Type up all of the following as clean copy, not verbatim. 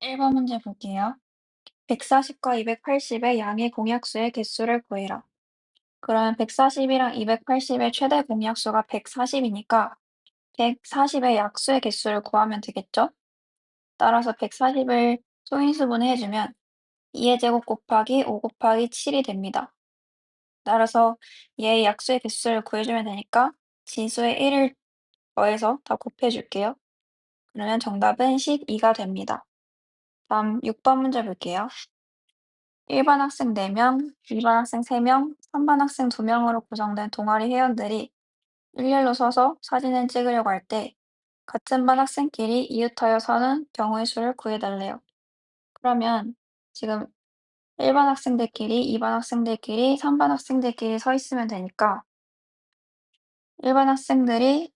1번 문제 볼게요. 140과 280의 양의 공약수의 개수를 구해라. 그러면 140이랑 280의 최대 공약수가 140이니까 140의 약수의 개수를 구하면 되겠죠? 따라서 140을 소인수분해 해주면 2의 제곱 곱하기 5 곱하기 7이 됩니다. 따라서 얘의 약수의 개수를 구해주면 되니까 진수의 1을 더해서 다 곱해줄게요. 그러면 정답은 12가 됩니다. 다음 6번 문제 볼게요. 1반 학생 4명, 2반 학생 3명, 3반 학생 2명으로 구성된 동아리 회원들이 일렬로 서서 사진을 찍으려고 할 때 같은 반 학생끼리 이웃하여 서는 경우의 수를 구해달래요. 그러면 지금 1반 학생들끼리, 2반 학생들끼리, 3반 학생들끼리 서 있으면 되니까 1반 학생들이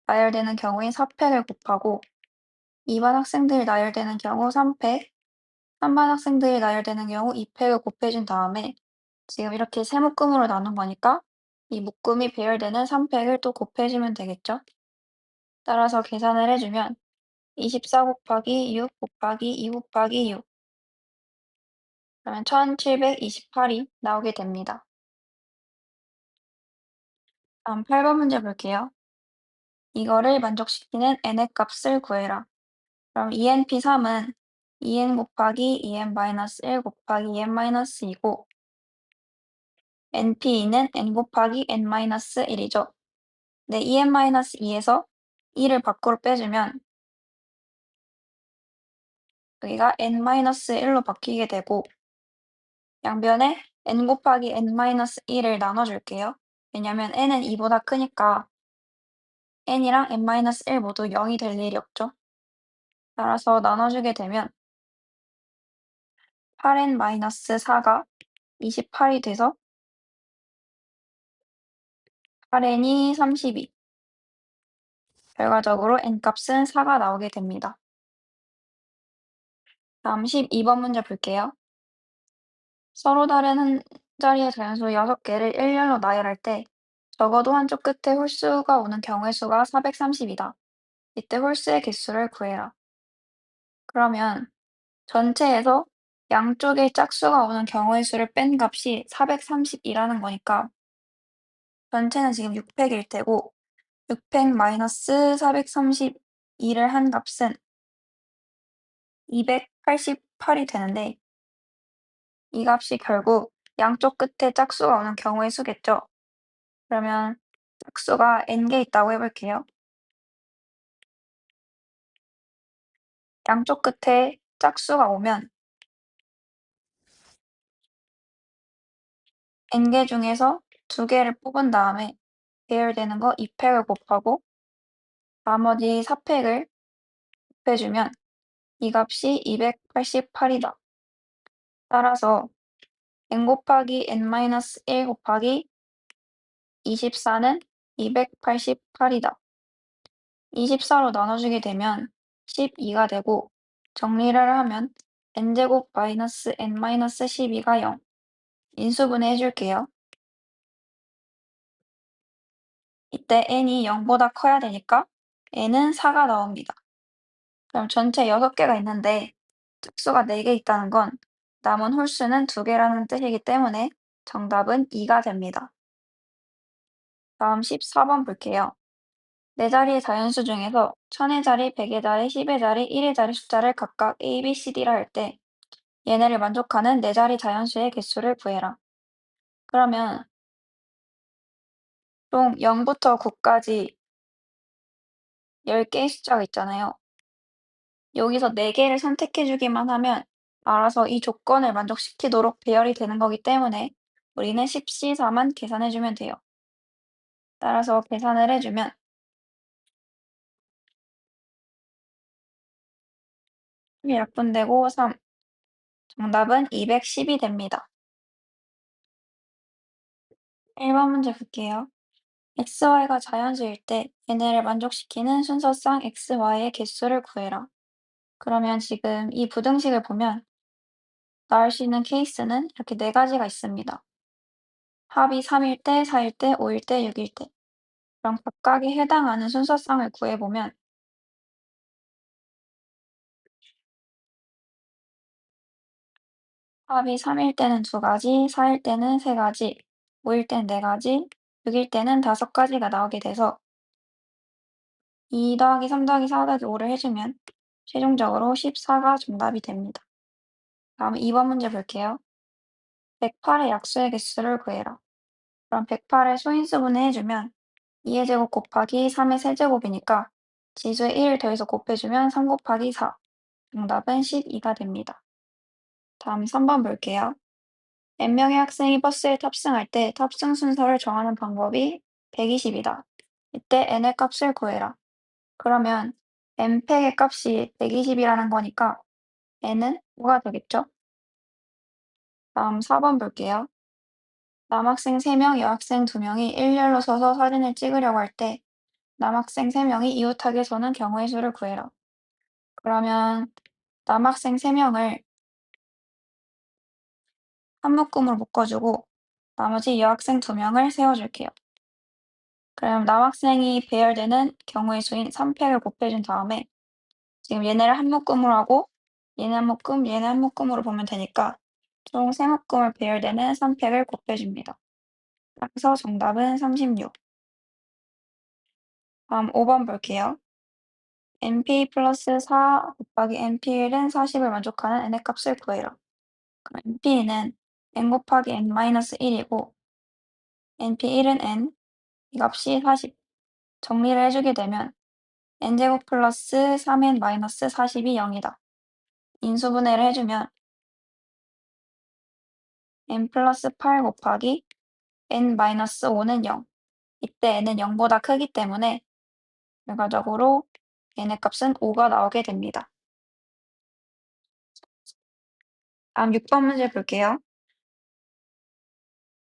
나열되는 경우인 4팩을 곱하고 2반 학생들이 나열되는 경우 3팩, 3반 학생들이 나열되는 경우 2팩을 곱해준 다음에 지금 이렇게 세 묶음으로 나눈 거니까 이 묶음이 배열되는 3팩을 또 곱해주면 되겠죠? 따라서 계산을 해주면 24 곱하기 6 곱하기 2 곱하기 6 그러면 1728이 나오게 됩니다. 다음 8번 문제 볼게요. 이거를 만족시키는 n의 값을 구해라. 그럼 ENP3은 2n 곱하기 2n-1 곱하기 2n-2이고 NP2는 n 곱하기 n-1이죠. 네, EN-2에서 2를 밖으로 빼주면 여기가 n-1로 바뀌게 되고 양변에 n 곱하기 n-1을 나눠줄게요. 왜냐면 n은 2보다 크니까 n이랑 n-1 모두 0이 될 일이 없죠. 따라서 나눠주게 되면 8n-4가 28이 돼서 8n이 32. 결과적으로 n값은 4가 나오게 됩니다. 다음 12번 문제 볼게요. 서로 다른 한 자리의 자연수 6개를 일렬로 나열할 때 적어도 한쪽 끝에 홀수가 오는 경우의 수가 430이다. 이때 홀수의 개수를 구해라. 그러면 전체에서 양쪽에 짝수가 오는 경우의 수를 뺀 값이 430이라는 거니까 전체는 지금 600일 테고 600-432를 한 값은 288이 되는데 이 값이 결국 양쪽 끝에 짝수가 오는 경우의 수겠죠. 그러면 짝수가 n개 있다고 해볼게요. 양쪽 끝에 짝수가 오면 n개 중에서 2개를 뽑은 다음에 배열되는 거 2팩을 곱하고 나머지 4팩을 곱해주면 이 값이 288이다. 따라서 n 곱하기 n-1 곱하기 24는 288이다. 24로 나눠주게 되면 12가 되고 정리를 하면 n제곱 마이너스 n-12가 0. 인수분해 해줄게요. 이때 n이 0보다 커야 되니까 n은 4가 나옵니다. 그럼 전체 6개가 있는데 짝수가 4개 있다는 건 남은 홀수는 2개라는 뜻이기 때문에 정답은 2가 됩니다. 다음 14번 볼게요. 4자리의 자연수 중에서 1000의 자리, 100의 자리, 10의 자리, 1의 자리 숫자를 각각 A, B, C, D라 할 때 얘네를 만족하는 4자리 자연수의 개수를 구해라. 그러면 총 0부터 9까지 10개의 숫자가 있잖아요. 여기서 4개를 선택해 주기만 하면 알아서 이 조건을 만족시키도록 배열이 되는 거기 때문에 우리는 10C4만 계산해 주면 돼요. 따라서 계산을 해주면 3이 약분되고 3. 정답은 210이 됩니다. 1번 문제 볼게요. xy가 자연수일 때 얘네를 만족시키는 순서상 xy의 개수를 구해라. 그러면 지금 이 부등식을 보면 나올 수 있는 케이스는 이렇게 4가지가 있습니다. 합이 3일 때, 4일 때, 5일 때, 6일 때. 그럼 각각에 해당하는 순서상을 구해보면 합이 3일 때는 2가지, 4일 때는 3가지, 5일 때는 4가지, 6일 때는 5가지가 나오게 돼서 2 더하기 3 더하기 4 더하기 5를 해주면 최종적으로 14가 정답이 됩니다. 다음 2번 문제 볼게요. 108의 약수의 개수를 구해라. 그럼 108의 소인수분해 해주면 2의 제곱 곱하기 3의 세제곱이니까 지수에 1을 더해서 곱해주면 3 곱하기 4. 정답은 12가 됩니다. 다음 3번 볼게요. n명의 학생이 버스에 탑승할 때 탑승 순서를 정하는 방법이 120이다. 이때 n의 값을 구해라. 그러면 n팩의 값이 120이라는 거니까 n은 5가 되겠죠? 다음 4번 볼게요. 남학생 3명, 여학생 2명이 일렬로 서서 사진을 찍으려고 할 때 남학생 3명이 이웃하게 서는 경우의 수를 구해라. 그러면 남학생 3명을 한 묶음으로 묶어주고 나머지 여학생 2명을 세워줄게요. 그럼 남학생이 배열되는 경우의 수인 3팩을 곱해준 다음에 지금 얘네를 한 묶음으로 하고 얘네 한 묶음, 얘네 한 묶음으로 보면 되니까 총 3묶음을 배열되는 3팩을 곱해줍니다. 그래서 정답은 36. 다음 5번 볼게요. np 플러스 4 곱하기 np1은 40을 만족하는 n의 값을 구해라. 그럼 np는 n 곱하기 n-1이고 np1은 n, 이 값이 40. 정리를 해주게 되면 n제곱 플러스 3n 마이너스 40이 0이다. 인수분해를 해주면 n 플러스 8 곱하기 n 마이너스 5는 0. 이때 n은 0보다 크기 때문에 결과적으로 n의 값은 5가 나오게 됩니다. 다음 6번 문제 볼게요.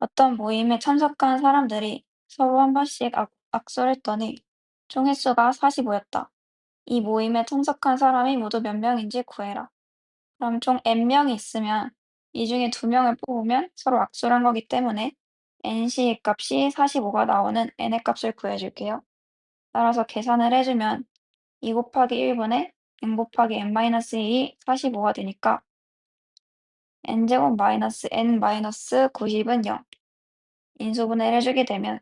어떤 모임에 참석한 사람들이 서로 한 번씩 악수를 했더니 총 횟수가 45였다. 이 모임에 참석한 사람이 모두 몇 명인지 구해라. 그럼 총 n명이 있으면 이 중에 2명을 뽑으면 서로 악수를 한 거기 때문에 nC의 값이 45가 나오는 n의 값을 구해줄게요. 따라서 계산을 해주면 2 곱하기 1분의 n 곱하기 n-1이 45가 되니까 n제곱 마이너스 n 마이너스 90은 0. 인수분해를 해주게 되면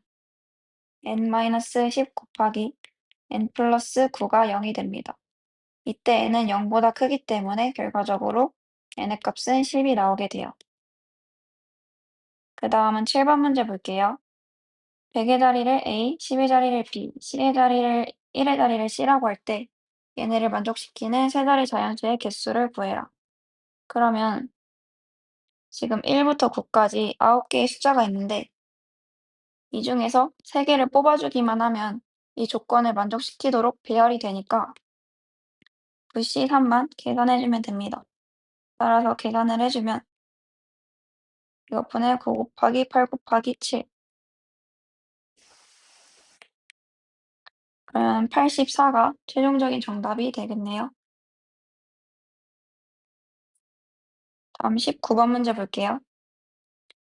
n-10 곱하기 n 플러스 9가 0이 됩니다. 이때 n은 0보다 크기 때문에 결과적으로 n의 값은 10이 나오게 돼요. 그 다음은 7번 문제 볼게요. 100의 자리를 A, 10의 자리를 B, 1의 자리를 C라고 할 때 얘네를 만족시키는 세 자리 자연수의 개수를 구해라. 그러면 지금 1부터 9까지 9개의 숫자가 있는데 이 중에서 3개를 뽑아주기만 하면 이 조건을 만족시키도록 배열이 되니까 VC3만 계산해주면 됩니다. 따라서 계산을 해주면 이것분의 9 곱하기 8 곱하기 7. 그러면 84가 최종적인 정답이 되겠네요. 다음 19번 문제 볼게요.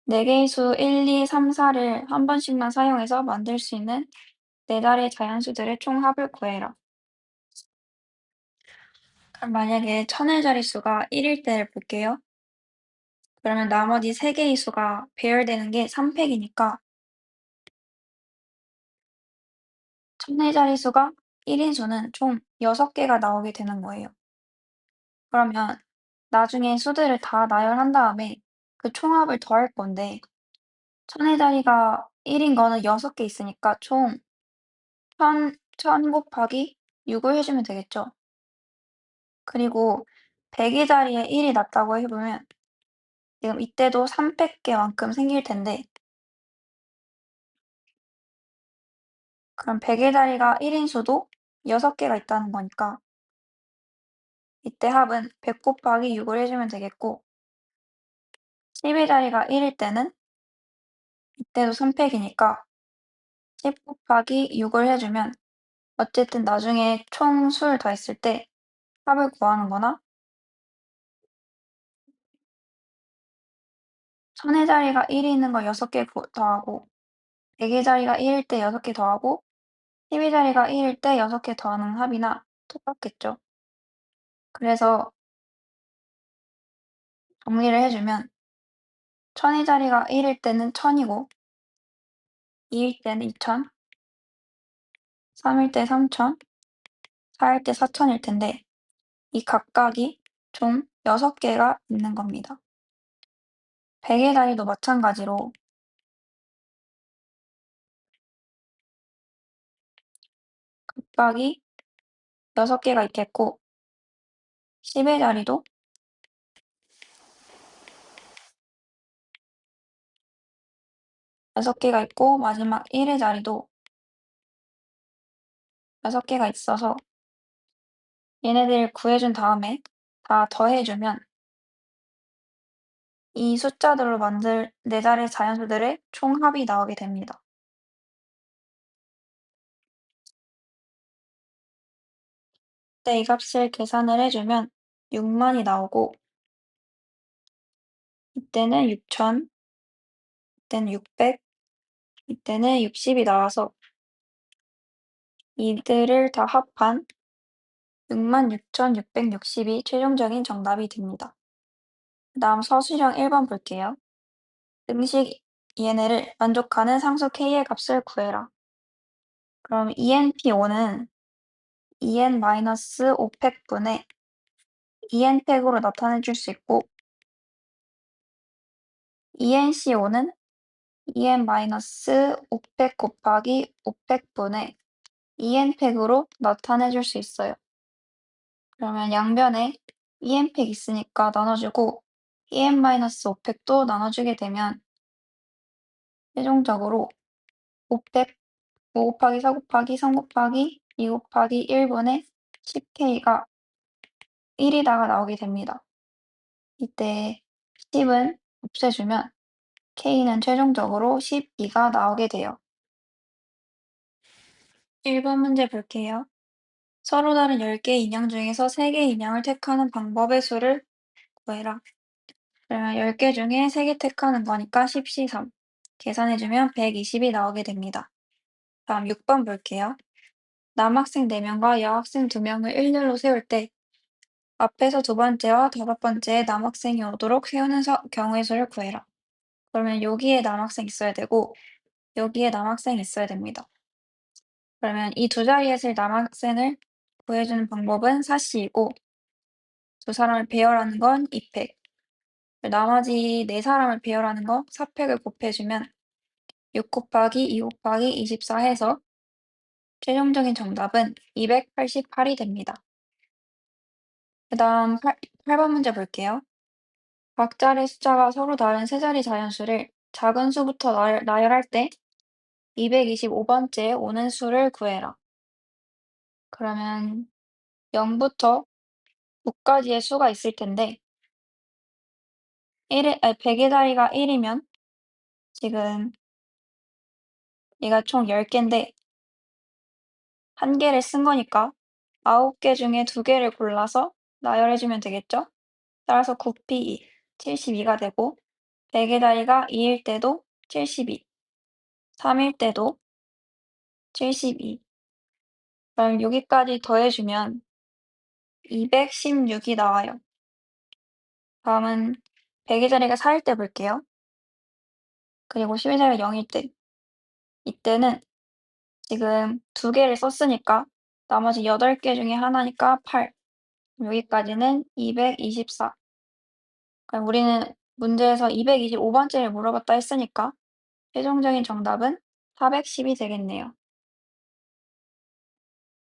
4개의 수 1, 2, 3, 4를 한 번씩만 사용해서 만들 수 있는 4자리의 자연수들의 총합을 구해라. 그럼 만약에 천의 자릿수가 1일 때를 볼게요. 그러면 나머지 3개의 수가 배열되는 게 3팩이니까 천의 자릿수가 1인 수는 총 6개가 나오게 되는 거예요. 그러면 나중에 수들을 다 나열한 다음에 그 총합을 더할 건데 천의 자리가 1인 거는 6개 있으니까 총 1000 곱하기 6을 해주면 되겠죠. 그리고 100의 자리에 1이 났다고 해보면 지금 이때도 300개만큼 생길 텐데 그럼 100의 자리가 1인 수도 6개가 있다는 거니까 이때 합은 100 곱하기 6을 해주면 되겠고 10의 자리가 1일 때는 이때도 3팩이니까 10 곱하기 6을 해주면 어쨌든 나중에 총 수를 더했을 때 합을 구하는 거나 천의 자리가 1이 있는 걸 6개 더하고 100의 자리가 1일 때 6개 더하고 10의 자리가 1일 때 6개 더하는 합이나 똑같겠죠. 그래서 정리를 해주면 1000의 자리가 1일 때는 1000이고 2일 때는 2000, 3일 때 3000, 4일 때 4000일 텐데 이 각각이 총 6개가 있는 겁니다. 100의 자리도 마찬가지로 각각이 6개가 있겠고 10의 자리도 6개가 있고 마지막 1의 자리도 6개가 있어서 얘네들 구해준 다음에 다 더해주면 이 숫자들로 만들 4자리 자연수들의 총합이 나오게 됩니다. 그때 이 값을 계산을 해주면 6만이 나오고 이때는 6000, 이때는 600, 이때는 60이 나와서 이들을 다 합한 66,660이 최종적인 정답이 됩니다. 그다음 서술형 1번 볼게요. 등식 EN을 만족하는 상수 K의 값을 구해라. 그럼 ENP5는 EN-5팩분의 EN팩으로 나타내 줄 수 있고 ENC5는 EN-5팩 곱하기 5팩분의 EN팩으로 나타내 줄 수 있어요. 그러면 양변에 EN팩 있으니까 나눠주고 EN-5팩도 나눠주게 되면 최종적으로 5팩 5 곱하기 4 곱하기 3 곱하기 2 곱하기 1분의 10K가 1이다가 나오게 됩니다. 이때 10은 없애주면 K는 최종적으로 12가 나오게 돼요. 1번 문제 볼게요. 서로 다른 10개의 인양 중에서 3개의 인양을 택하는 방법의 수를 구해라. 그러면 10개 중에 3개 택하는 거니까 10C3. 계산해주면 120이 나오게 됩니다. 다음 6번 볼게요. 남학생 4명과 여학생 2명을 일렬로 세울 때 앞에서 두 번째와 다섯 번째에 남학생이 오도록 세우는 경우의 수를 구해라. 그러면 여기에 남학생 있어야 되고 여기에 남학생이 있어야 됩니다. 그러면 이 두 자리에 쓸 남학생을 구해주는 방법은 4C이고 두 사람을 배열하는 건 2팩, 나머지 4사람을 배열하는 거 4팩을 곱해주면 6 곱하기 2 곱하기 24 해서 최종적인 정답은 288이 됩니다. 그 다음 8번 문제 볼게요. 각 자리 숫자가 서로 다른 세 자리 자연수를 작은 수부터 나열할 때 225번째에 오는 수를 구해라. 그러면 0부터 9까지의 수가 있을 텐데 100의 자리가 1이면 지금 얘가 총 10개인데 1개를 쓴 거니까 9개 중에 2개를 골라서 나열해주면 되겠죠? 따라서 9P2, 72가 되고 100의 자리가 2일 때도 72, 3일 때도 72. 그럼 여기까지 더해주면 216이 나와요. 다음은 100의 자리가 4일 때 볼게요. 그리고 10의 자리가 0일 때. 이때는 지금 2개를 썼으니까 나머지 8개 중에 하나니까 8. 여기까지는 224. 그럼 우리는 문제에서 225번째를 물어봤다 했으니까 최종적인 정답은 410이 되겠네요.